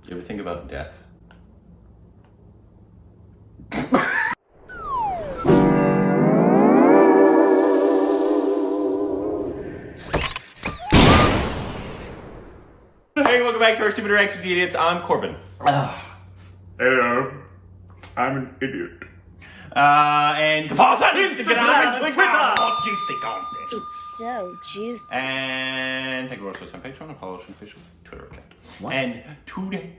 You ever think about death? Hey, welcome back to our Stupid or Anxious Idiots. I'm Corbin. Hello. I'm an idiot. And you can follow us on Instagram and Twitter. It's so juicy. And thank you for watching us on Patreon and follow us on official Twitter account. What? And today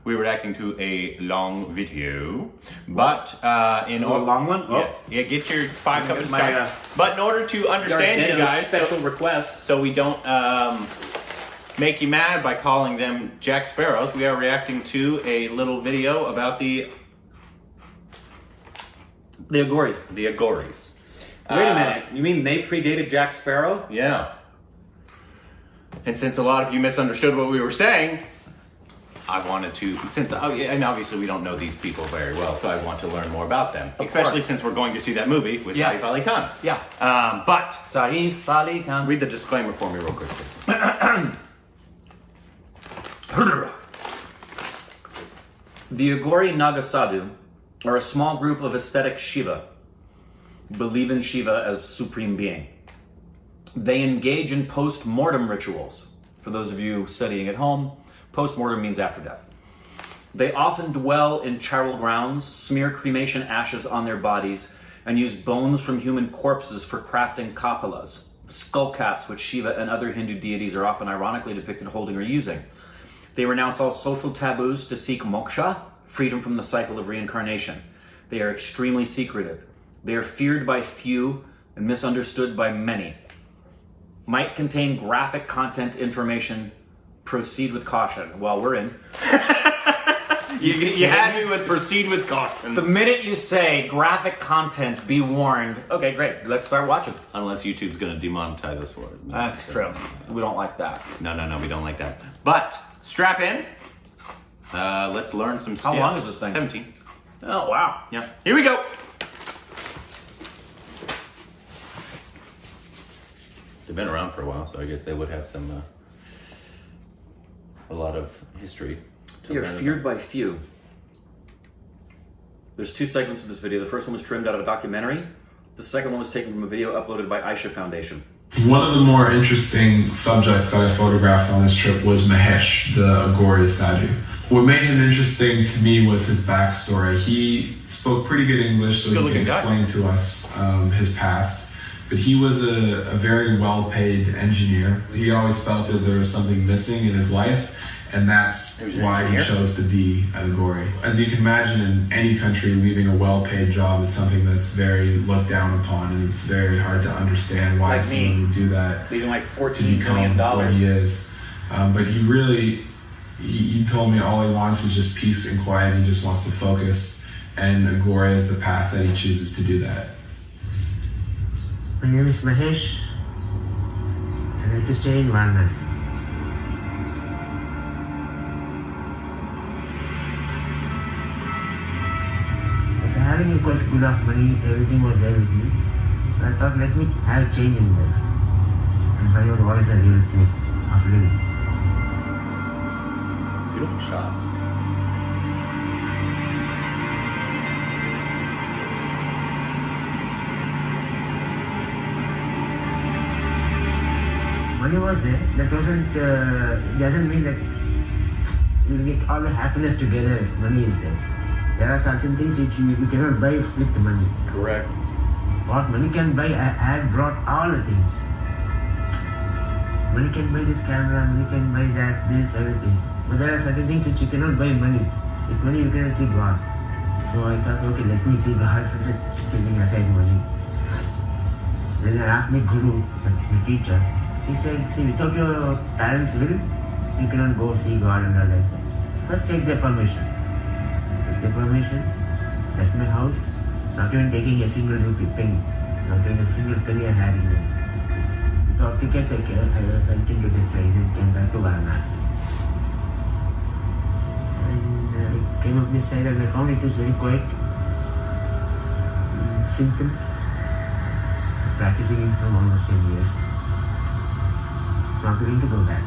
we're reacting to a long video, but in A long one? Oh. Yeah, get your 5 cups of My, coffee. But in order to understand you guys, special request. so we don't make you mad by calling them Jack Sparrows, we are reacting to a little video about the Aghoris. Aghoris. Wait a minute. You mean they predated Jack Sparrow? Yeah. And since a lot of you misunderstood what we were saying, I wanted to, and obviously we don't know these people very well, so I want to learn more about them. Especially since we're going to see that movie with Saif Ali Khan. Yeah. But, Saif Ali Khan. read the disclaimer for me real quick, please. The Aghori Nagasadu are a small group of ascetic Shiva, who believe in Shiva as supreme being. They engage in post-mortem rituals. For those of you studying at home, post-mortem means after death. They often dwell in charnel grounds, smear cremation ashes on their bodies, and use bones from human corpses for crafting kapalas, skull caps which Shiva and other Hindu deities are often ironically depicted holding or using. They renounce all social taboos to seek moksha, freedom from the cycle of reincarnation. They are extremely secretive. They are feared by few and misunderstood by many. Might contain graphic content information. Proceed with caution. Well, we're in. You had me with proceed with caution. The minute you say graphic content, be warned. Okay, great. Let's start watching. Unless YouTube's going to demonetize us for it. That's true. We don't like that. No, we don't like that. But, strap in. Let's learn some stuff. How long is this thing? 17. Oh, wow. Yeah. Here we go. They've been around for a while, so I guess they would have some, a lot of history. They are feared by few. There's 2 segments of this video. The first one was trimmed out of a documentary. The second one was taken from a video uploaded by Aisha Foundation. One of the more interesting subjects that I photographed on this trip was Mahesh, the Aghori sadhu. What made him interesting to me was his backstory. He spoke pretty good English, so he could explain to us his past. But he was a very well-paid engineer. He always felt that there was something missing in his life, and that's why he chose to be an Aghori. As you can imagine, in any country, leaving a well-paid job is something that's very looked down upon, and it's very hard to understand why someone would do that. Leaving like $14 to become million. what he is. But he really, he told me all he wants is just peace and quiet. He just wants to focus, and Aghori is the path that he chooses to do that. My name is Mahesh. I like to stay in Varanasi. I was having a quite good of money, everything was there with me. So I thought, let me have change in life and find out what is the real truth of living. Beautiful shots. Money was there, that doesn't mean that you will get all the happiness together if money is there. There are certain things which you cannot buy with the money. Correct. What money can buy, I had brought all the things. Money can buy this camera, money can buy that, this, everything. But there are certain things which you cannot buy money. With money you cannot see God. So I thought, okay, let me see God first, keeping aside money. Then I asked my guru, that's my teacher. He said, see, without your parents' will, you cannot go see God and all like that. First take their permission. Take their permission, left my house, not even taking a single rupee penny. Not even a single penny I had in me. Without tickets, I went into the train and came back to Varanasi. And I came up this side and I found it was very quiet, simple. Practicing it for almost 10 years. Not willing to go back.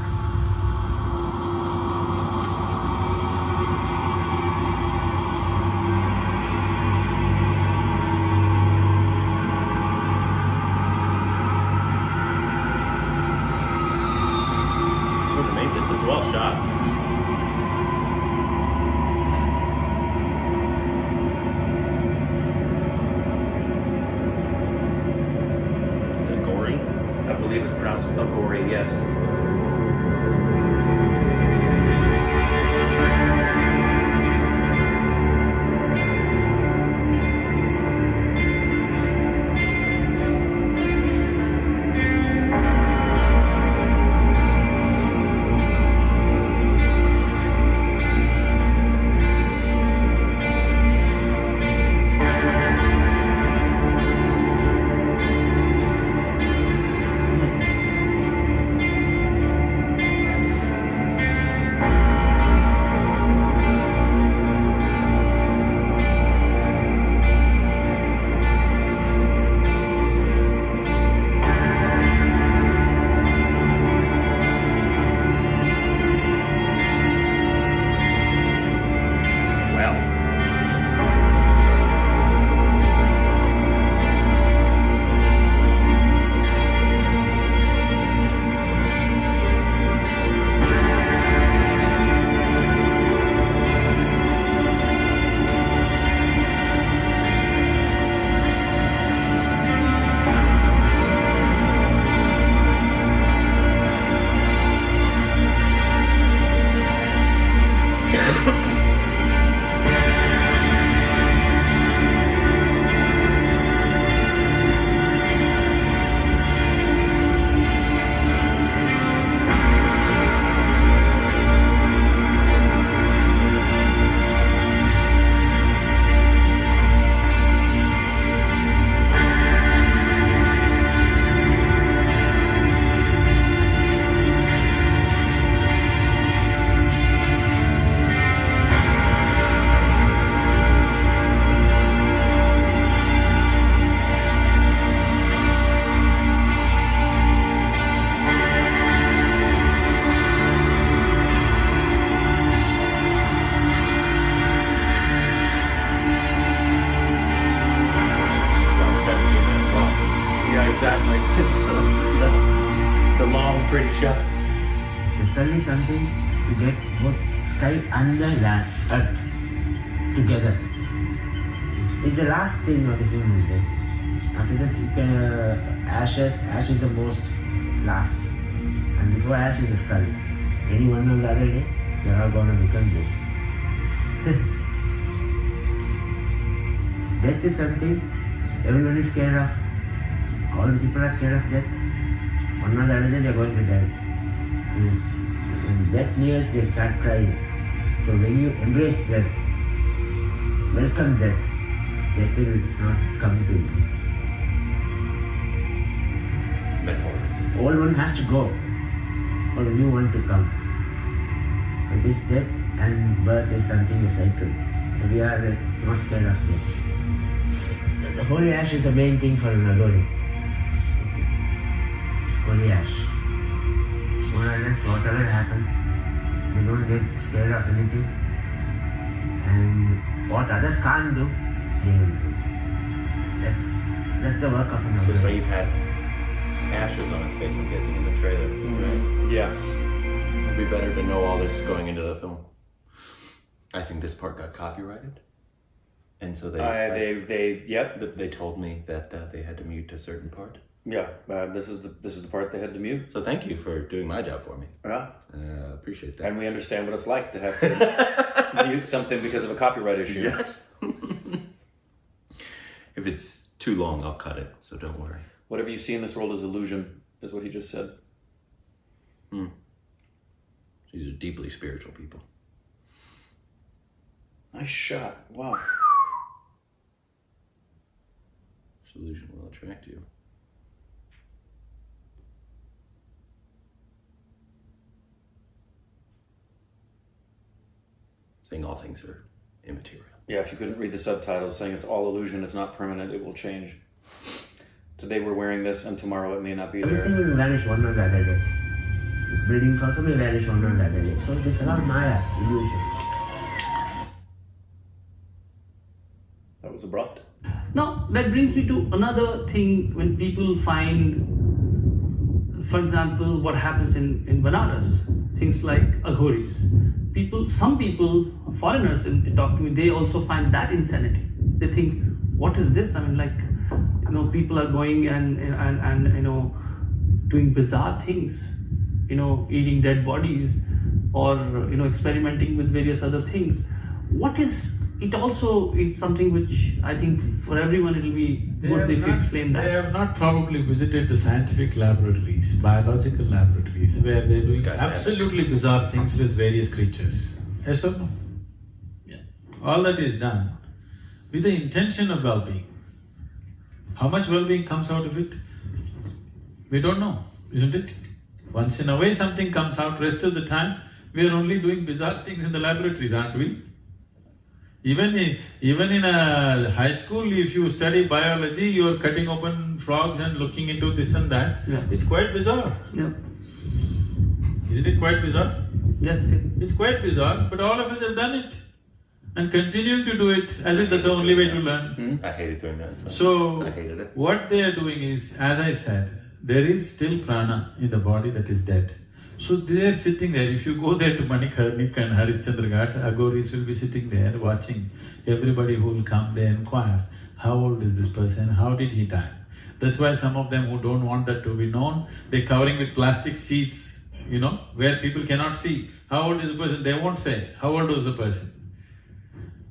believe it's pronounced Aghori, yes. Exactly. the long, pretty shots. The skull is something to get both sky and the land, earth together. It's the last thing of the human death. After that, you can ashes. Ash is the most last, and before ash is the skull. Anyone on the other day, they are gonna become this. Death is something everyone is scared of. All the people are scared of death. One or the other day they are going to die. So when death nears, they start crying. So when you embrace death, welcome death, death will not come to you. Metaphor. Old one has to go for the new one to come. So this death and birth is something, a cycle. So we are not scared of death. The holy ash is the main thing for an Aghori. Holy ash. More or less, whatever happens, they don't get scared of anything. And what others can't do, they will do. That's the work of an Just like Aghori. you've had ashes on his face, I'm guessing, in the trailer. Right? Yeah. It'd be better to know all this going into the film. I think this part got copyrighted. And so they told me that they had to mute a certain part. Yeah, this is the part they had to mute. So thank you for doing my job for me. Yeah. Appreciate that. And we understand what it's like to have to mute something because of a copyright issue. Yes. If it's too long, I'll cut it, so don't worry. Whatever you see in this world is illusion, is what he just said. These are deeply spiritual people. Nice shot. Wow. This illusion will attract you. Saying all things are immaterial. Yeah, if you couldn't read the subtitles saying it's all illusion, it's not permanent, it will change. Today we're wearing this and tomorrow it may not be Everything there. will vanish one or the other day. These buildings also may vanish one or the other day. So this is all Maya, illusion. That was abrupt. Now, that brings me to another thing when people find, for example, what happens in Banaras, things like Aghoris. Some people, foreigners, when they talk to me, they also find that insanity. They think, what is this? I mean, like, people are going and doing bizarre things, eating dead bodies, or experimenting with various other things. It also is something which I think for everyone it will be good if you explain that. They have not probably visited the scientific laboratories, biological laboratories, where they're doing absolutely bizarre things with various creatures. Yes or no? Yeah. All that is done with the intention of well-being. How much well-being comes out of it? We don't know, isn't it? Once in a way something comes out, rest of the time we are only doing bizarre things in the laboratories, aren't we? Even in a high school, if you study biology, you are cutting open frogs and looking into this and that. Yeah. It's quite bizarre. Yeah. Isn't it quite bizarre? Yes. It's quite bizarre, but all of us have done it and continuing to do it as if that's the only way to learn. I hated doing that. So, I hated it. what they are doing is, as I said, there is still prana in the body that is dead. So they are sitting there. If you go there to Manikarnik and Harishchandra Ghat, Aghoris will be sitting there watching everybody who will come. They inquire, how old is this person? How did he die? That's why some of them who don't want that to be known, they're covering with plastic sheets, where people cannot see. How old is the person? They won't say, how old was the person?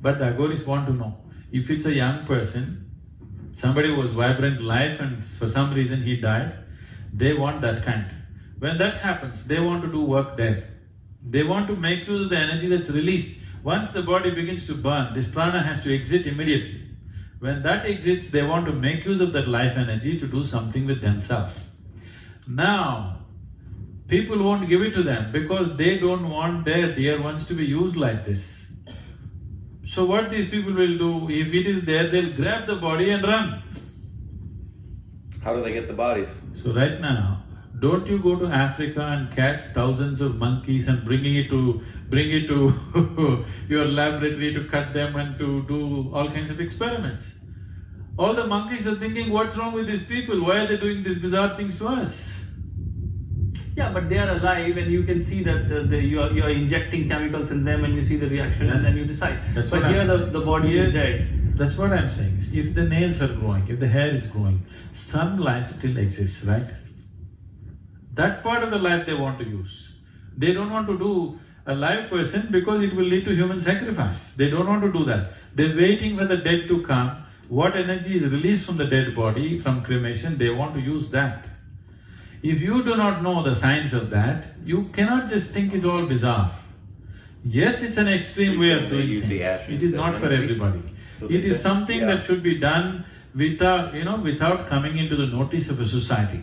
But the Aghoris want to know. If it's a young person, somebody who was vibrant life and for some reason he died, they want that kind. When that happens, they want to do work there. They want to make use of the energy that's released. Once the body begins to burn, this prana has to exit immediately. When that exits, they want to make use of that life energy to do something with themselves. Now, people won't give it to them because they don't want their dear ones to be used like this. So what these people will do, if it is there, they'll grab the body and run. How do they get the bodies? So right now, don't you go to Africa and catch thousands of monkeys and bring it to your laboratory to cut them and to do all kinds of experiments. All the monkeys are thinking, what's wrong with these people? Why are they doing these bizarre things to us? Yeah, but they are alive and you can see that you are injecting chemicals in them and you see the reaction and Yes. then you decide. That's But what here I'm saying. the body is dead. That's what I'm saying. If the nails are growing, if the hair is growing, some life still exists, right? That part of the life they want to use. They don't want to do a live person because it will lead to human sacrifice. They don't want to do that. They're waiting for the dead to come. What energy is released from the dead body, from cremation, they want to use that. If you do not know the science of that, you cannot just think it's all bizarre. Yes, it's an extreme way of doing use the things. ashes It is not as for energy. everybody. So It they is say, something yeah. that should be done without coming into the notice of a society.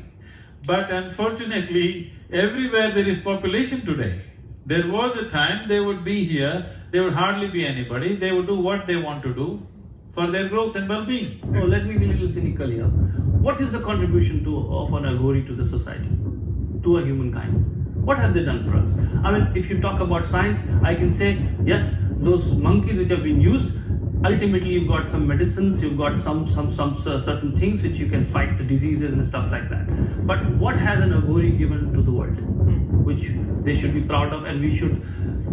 But unfortunately, everywhere there is population today. There was a time they would be here, there would hardly be anybody, they would do what they want to do for their growth and well-being. Oh, let me be a little cynical here. What is the contribution of an Aghori to the society, to a humankind? What have they done for us? I mean, if you talk about science, I can say, yes, those monkeys which have been used, ultimately you've got some medicines, you've got some certain things which you can fight the diseases and stuff like that. But what has an Aghori given to the world, which they should be proud of, and we should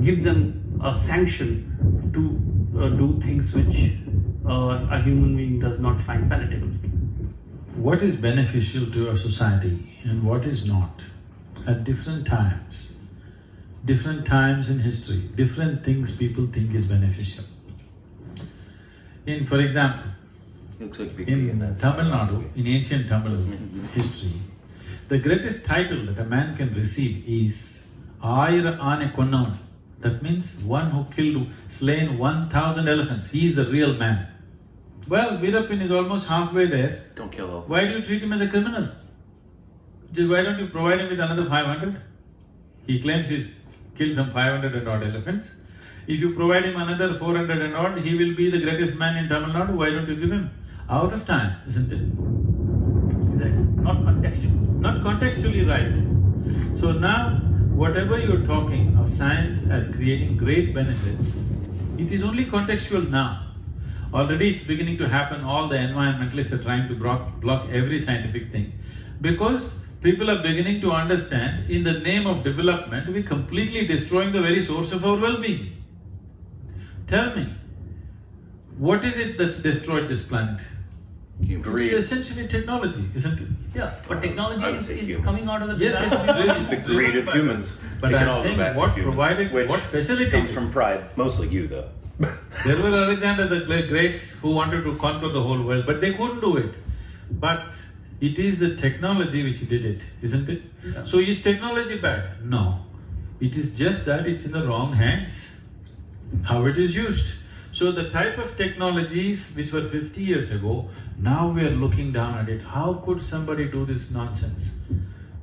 give them a sanction to do things which a human being does not find palatable? What is beneficial to a society and what is not, at different times in history, different things people think is beneficial. For example, Looks like big in Tamil Nadu, in ancient Tamil history, the greatest title that a man can receive is Ayira Ane Konnavan. That means one who slain 1,000 elephants. He is the real man. Well, Veerapan is almost halfway there. Don't kill all. Why do you treat him as a criminal? Why don't you provide him with another 500? He claims he's killed some 500 and odd elephants. If you provide him another 400 and odd, he will be the greatest man in Tamil Nadu. Why don't you give him? Out of time, isn't it? Exactly. Not contextual. Not contextually right. So now, whatever you're talking of science as creating great benefits, it is only contextual now. Already it's beginning to happen, all the environmentalists are trying to block every scientific thing. Because people are beginning to understand, in the name of development, we're completely destroying the very source of our well-being. Tell me, what is it that's destroyed this planet? It's essentially technology, isn't it? Yeah, but technology I would is say humans. coming out of the Yes, design. it's really The greed of humans. But It can I'm all go saying back to what humans. provided, Which what facilitated. comes from pride. Mostly you, though. There was Alexander the Great who wanted to conquer the whole world, but they couldn't do it. But it is the technology which did it, isn't it? Yeah. So is technology bad? No. It is just that it's in the wrong hands, how it is used. So the type of technologies which were 50 years ago, now we are looking down at it. How could somebody do this nonsense?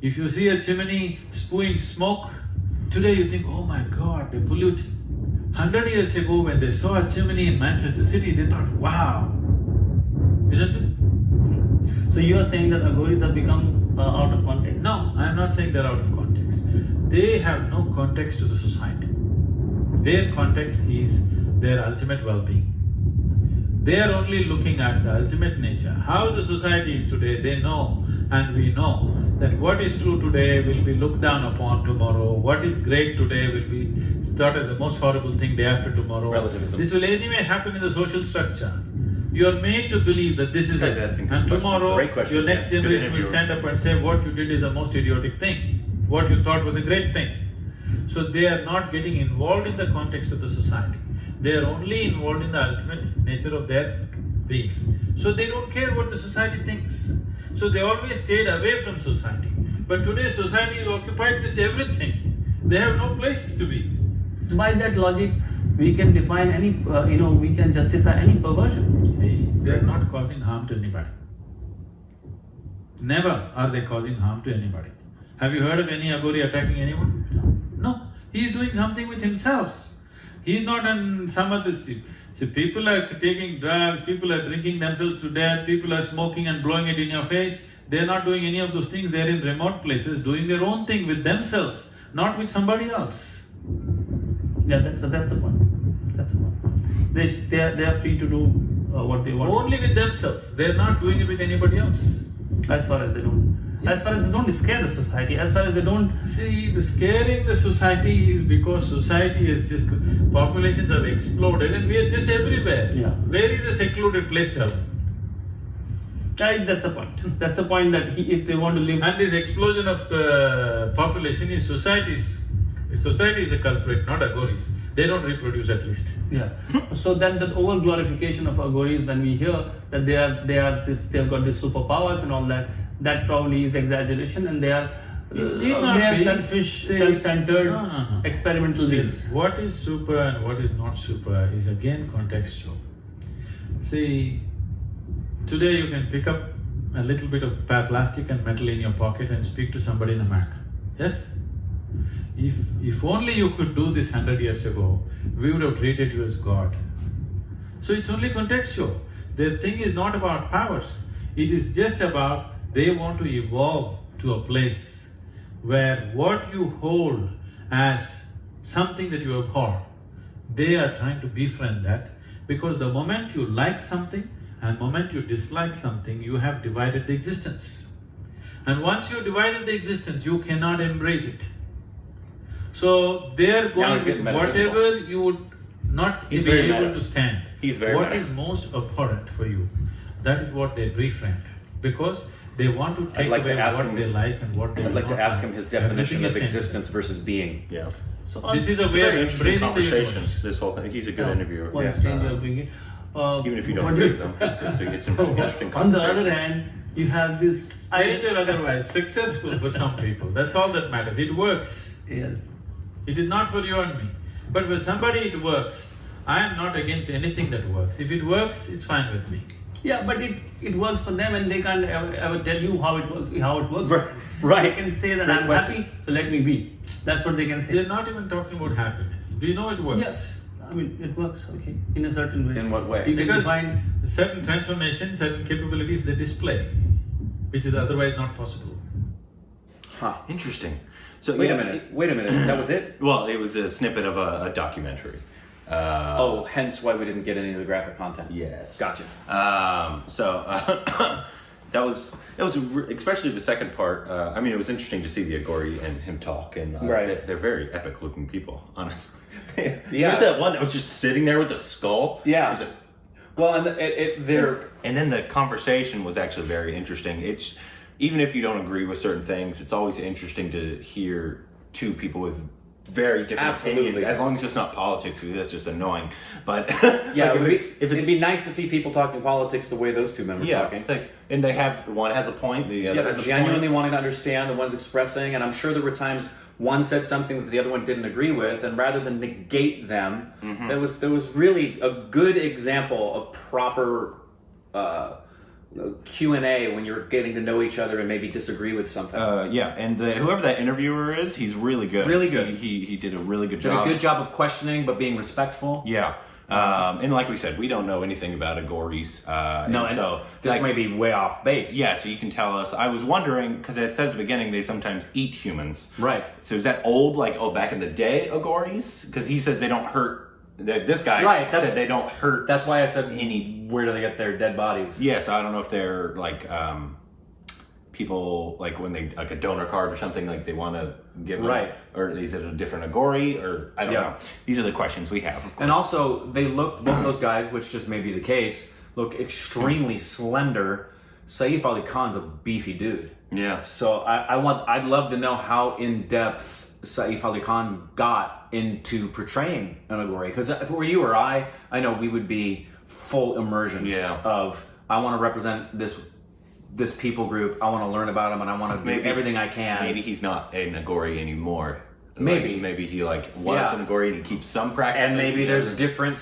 If you see a chimney spewing smoke, today you think, oh my God, they pollute. 100 years ago when they saw a chimney in Manchester City, they thought, wow, isn't it? So you are saying that Aghoris have become out of context? No, I'm not saying they're out of context. They have no context to the society. Their context is their ultimate well-being. They are only looking at the ultimate nature. How the society is today, they know, and we know that what is true today will be looked down upon tomorrow. What is great today will be thought as the most horrible thing day after tomorrow. Relativism. This will anyway happen in the social structure. You are made to believe that this is Guys it. asking good And questions. tomorrow, Great questions, your next yes. Good generation will interviewer. stand up and say what you did is the most idiotic thing. What you thought was a great thing. So they are not getting involved in the context of the society. They are only involved in the ultimate nature of their being. So they don't care what the society thinks. So they always stayed away from society. But today society is occupied just everything. They have no place to be. By that logic, we can define any, we can justify any perversion. See, they are not causing harm to anybody. Never are they causing harm to anybody. Have you heard of any Aghori attacking anyone? No. He is doing something with himself. He is not on some other… See, people are taking drugs, people are drinking themselves to death, people are smoking and blowing it in your face. They are not doing any of those things. They are in remote places doing their own thing with themselves, not with somebody else. Yeah, that's the point. That's the point. They are free to do what they want. Only with themselves. They are not doing it with anybody else. As far as they don't. As far as they don't scare the society, as far as they don't… See, the scaring the society is because society is just… populations have exploded and we are just everywhere. Yeah. Where is a secluded place to have? Right, that's the point. That's the point that if they want to live… And this explosion of population is society's… Society is a culprit, not Aghoris. They don't reproduce at least. Yeah. So then that over glorification of Aghoris, when we hear that they've got these superpowers and all that, that probably is exaggeration, and they are selfish, See, self-centered, no. experimental beings. What is super and what is not super is again contextual. See, today you can pick up a little bit of plastic and metal in your pocket and speak to somebody in a Mac. Yes? If only you could do this 100 years ago, we would have treated you as God. So it's only contextual. Their thing is not about powers. It is just about they want to evolve to a place where what you hold as something that you abhor, they are trying to befriend that, because the moment you like something and moment you dislike something, you have divided the existence. And once you divided the existence, you cannot embrace it. So they are Now going he's getting with metaphysical. whatever you would not He's be very able meta. to stand. He's very What meta. is most abhorrent for you, that is what they befriend, because they want to take I'd like to away ask what him- they like and what they I'd do like to not ask like. him his definition Everything of is same. existence versus being. Yeah. So This is a It's a way very of interesting embracing the conversation, universe. this whole thing. He's a good interviewer. One Yeah. exchange you are bringing. Even if you don't What agree do with them, it's an interesting On the conversation. other hand, you have this… Strange or otherwise, successful for some people, that's all that matters. It works. Yes. It is not for you and me. But for somebody it works. I am not against anything that works. If it works, it's fine with me. Yeah, but it works for them, and they can't ever tell you how it works. Right. They can say that Great I'm question. happy, so let me be. That's what they can say. They're not even talking about happiness. We know it works. Yes. I mean, it works, okay, in a certain way. In what way? You can Because define… certain transformations, certain capabilities they display, which is otherwise not possible. Huh. Interesting. So Wait yeah, a minute, that was it? Well, it was a snippet of a documentary. Oh, hence why we didn't get any of the graphic content. Yes. Gotcha. That was especially the second part. I mean, it was interesting to see the Aghori and him talk, and Right. they're very epic looking people, honestly. Yeah. There's that one that was just sitting there with the skull. Yeah. He's like, Well, and they're And then the conversation was actually very interesting. It's even if you don't agree with certain things, it's always interesting to hear two people with very different opinions. As long as it's not politics, because that's just annoying. But yeah, like it'd be nice to see people talking politics the way those two men were talking. And they have one has a point, the other has a genuinely point. wanting to understand, the one's expressing, and I'm sure there were times one said something that the other one didn't agree with, and rather than negate them, there was really a good example of proper Q&A when you're getting to know each other and maybe disagree with something. And whoever that interviewer is, he's really good. Really good. He did a really good job. Did a good job of questioning but being respectful. Yeah. And like we said, we don't know anything about Aghoris. So this may be way off base. Yeah, so you can tell us. I was wondering, because it said at the beginning they sometimes eat humans. Right. So is that old, like, back in the day, Aghoris? Because he says they don't hurt. This guy said they don't hurt. That's why I said, any. Where do they get their dead bodies? Yeah, so I don't know if they're, like, people, like, when they, like, a donor card or something, like, they want to give them. Or is it a different Aghori? Or, I don't know. These are the questions we have. And also, they look, both those guys, which just may be the case, look extremely slender. Saif Ali Khan's a beefy dude. Yeah. So I'd love to know how in depth Saif Ali Khan got into portraying an Aghori. Because if it were you or I know we would be full immersion of, I want to represent this people group, I want to learn about them, and I want to do everything I can. Maybe he's not an Aghori anymore. Maybe he was an Aghori and he keeps some practice. And maybe there's different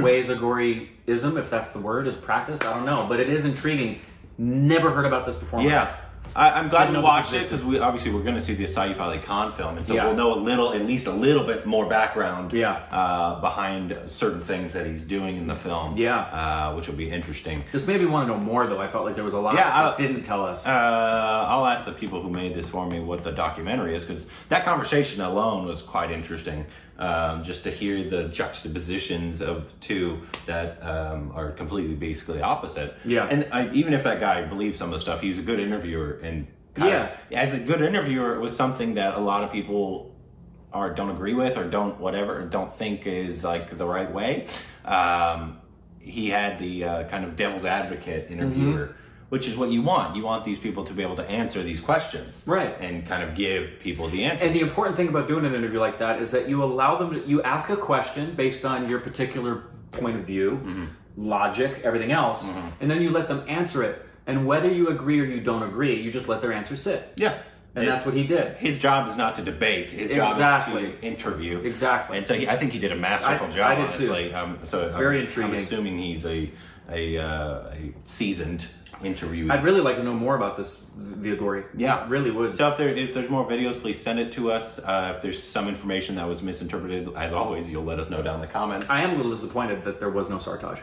ways Aghoriism, if that's the word, is practiced. I don't know. But it is intriguing. Never heard about this before. Yeah. I'm glad we watched it because we're going to see the Saif Ali Khan film, and so we'll know at least a little bit more background behind certain things that he's doing in the film. Which will be interesting. This made me want to know more, though. I felt like there was a lot that didn't tell us. I'll ask the people who made this for me what the documentary is, because that conversation alone was quite interesting. Just to hear the juxtapositions of the two that are completely basically opposite. And even if that guy believes some of the stuff, he's a good interviewer, and as a good interviewer, it was something that a lot of people don't agree with or don't think is like the right way. He had the kind of devil's advocate interviewer. Which is what you want. You want these people to be able to answer these questions. Right. And kind of give people the answers. And the important thing about doing an interview like that is that you allow them you ask a question based on your particular point of view, logic, everything else, and then you let them answer it. And whether you agree or you don't agree, you just let their answer sit. Yeah. And that's what he did. His job is not to debate. His job is to interview. Exactly. And so I think he did a masterful job. I did honestly. Too. Very intriguing. I'm assuming he's a seasoned interviewer. I'd really like to know more about the Aghori. Yeah, really would. So if there's more videos, please send it to us. If there's some information that was misinterpreted, as always, you'll let us know down in the comments. I am a little disappointed that there was no Sartaj.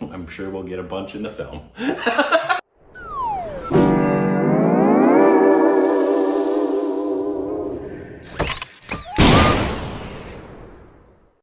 I'm sure we'll get a bunch in the film.